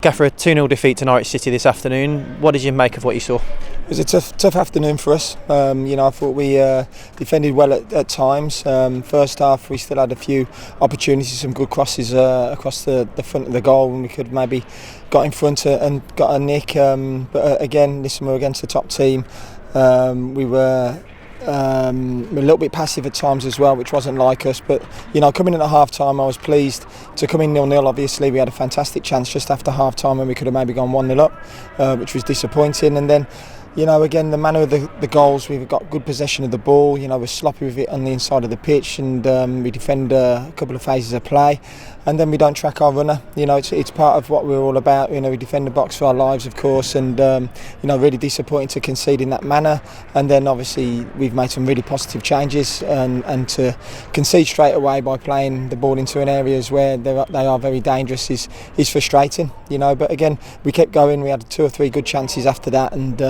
Gaffer, a 2-0 defeat to Norwich City this afternoon. What did you make of what you saw? It was a tough afternoon for us. I thought we defended well at times. First half we still had a few opportunities, some good crosses across the front of the goal, and we could maybe got in front and got a nick. But again, listen, we're against the top team. We were a little bit passive at times as well, which wasn't like us. But coming in at half time, I was pleased to come in 0-0. Obviously, we had a fantastic chance just after half time when we could have maybe gone 1-0 up, which was disappointing. And then, again, the manner of the goals, we've got good possession of the ball. We're sloppy with it on the inside of the pitch, and we defend a couple of phases of play, and then we don't track our runner. It's part of what we're all about. We defend the box for our lives, of course, and really disappointing to concede in that manner. And then obviously we've made some really positive changes, and to concede straight away by playing the ball into an areas where they are very dangerous is frustrating. But again, we kept going. We had 2 or 3 good chances after that, and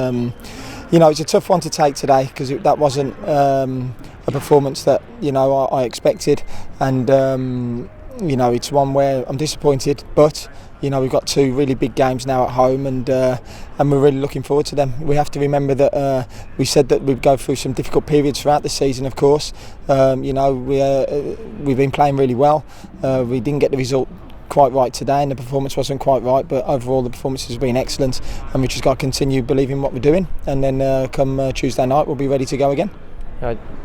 it's a tough one to take today because that wasn't a performance that I expected, and it's one where I'm disappointed. But we've got 2 really big games now at home, and we're really looking forward to them. We have to remember that we said that we'd go through some difficult periods throughout the season. Of course, we've been playing really well. We didn't get the result quite right today, and the performance wasn't quite right, but overall the performance has been excellent, and we just got to continue believing what we're doing, and then come Tuesday night we'll be ready to go again.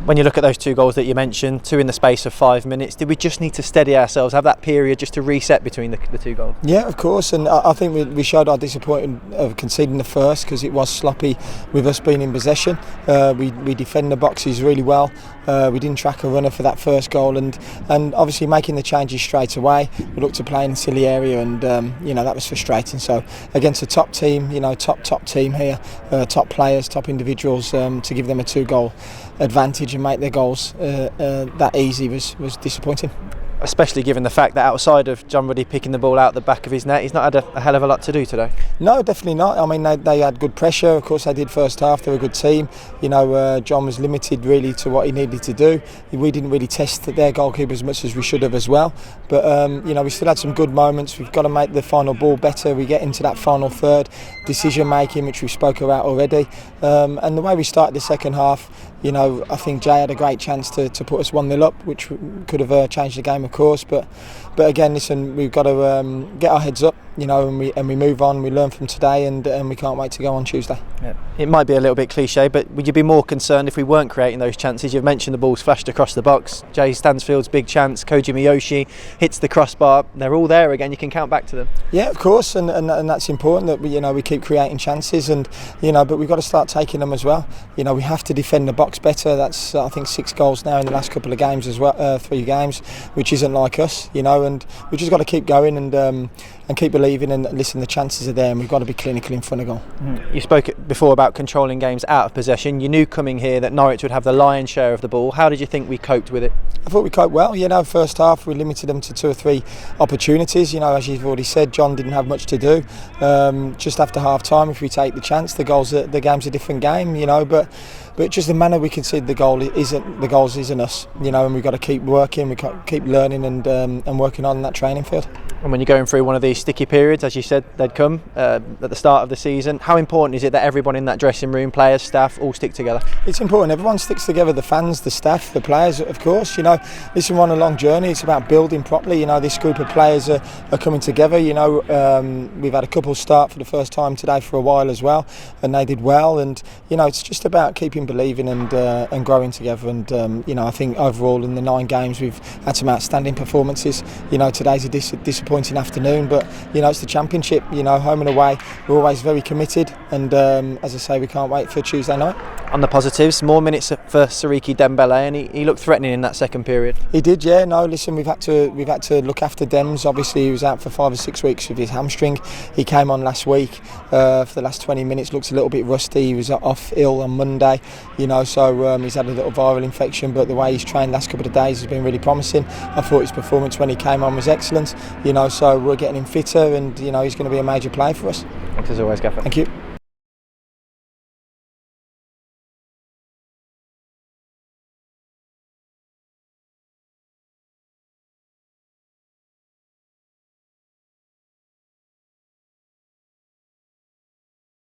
When you look at those 2 goals that you mentioned, 2 in the space of 5 minutes, did we just need to steady ourselves, have that period just to reset between the 2 goals? Yeah, of course, and I think we showed our disappointment of conceding the first because it was sloppy with us being in possession. We defend the boxes really well. We didn't track a runner for that first goal, and obviously making the changes straight away. We looked to play in a silly area, and that was frustrating. So against a top team, top team here, top players, top individuals, to give them a 2-goal advantage and make their goals that easy was disappointing. Especially given the fact that outside of John Ruddy picking the ball out the back of his net, he's not had a hell of a lot to do today. No, definitely not. I mean, they had good pressure. Of course, they did first half. They were a good team. John was limited really to what he needed to do. We didn't really test their goalkeeper as much as we should have as well. But we still had some good moments. We've got to make the final ball better. We get into that final third, decision making, which we spoke about already. And the way we started the second half, I think Jay had a great chance to put us 1-0 up, which could have changed the game, of course. But again, listen, we've got to get our heads up, and we move on. We learn from today, and we can't wait to go on Tuesday. Yeah. It might be a little bit cliche, but would you be more concerned if we weren't creating those chances? You've mentioned the ball's flashed across the box. Jay Stansfield's big chance, Koji Miyoshi hits the crossbar. They're all there again. You can count back to them. Yeah, of course, and that's important that we keep creating chances, and but we've got to start taking them as well. We have to defend the box better. That's I think 6 goals now in the last couple of games as well, 3 games, which isn't like us, and we just got to keep going and keep believing, and listen, the chances are there, and we've got to be clinical in front of goal. You spoke before about controlling games out of possession. You knew coming here that Norwich would have the lion's share of the ball. How did you think we coped with it? I thought we coped well. First half we limited them to 2 or 3 opportunities. As you've already said, John didn't have much to do. Just after half time, if we take the chance, the game's a different game. But just the manner we concede the goals isn't us. And we've got to keep working, we got to keep learning and working on that training field. And when you're going through one of these sticky periods, as you said, they'd come at the start of the season. How important is it that everyone in that dressing room, players, staff, all stick together? It's important. Everyone sticks together. The fans, the staff, the players, of course. This is on a long journey. It's about building properly. This group of players are coming together. We've had a couple start for the first time today for a while as well, and they did well. And it's just about keeping believing and growing together. And I think overall in the 9 games we've had some outstanding performances. Today's a disappointing afternoon, but it's the Championship. Home and away, we're always very committed, and as I say, we can't wait for Tuesday night. On the positives, more minutes for Siriki Dembele, and he looked threatening in that second period. He did, yeah. No, listen, we've had to look after Dems. Obviously, he was out for 5 or 6 weeks with his hamstring. He came on last week for the last 20 minutes. Looked a little bit rusty. He was off ill on Monday. So he's had a little viral infection, but the way he's trained the last couple of days has been really promising. I thought his performance when he came on was excellent. So we're getting him fitter, and he's going to be a major player for us. Thanks as always, Gaffer. Thank you.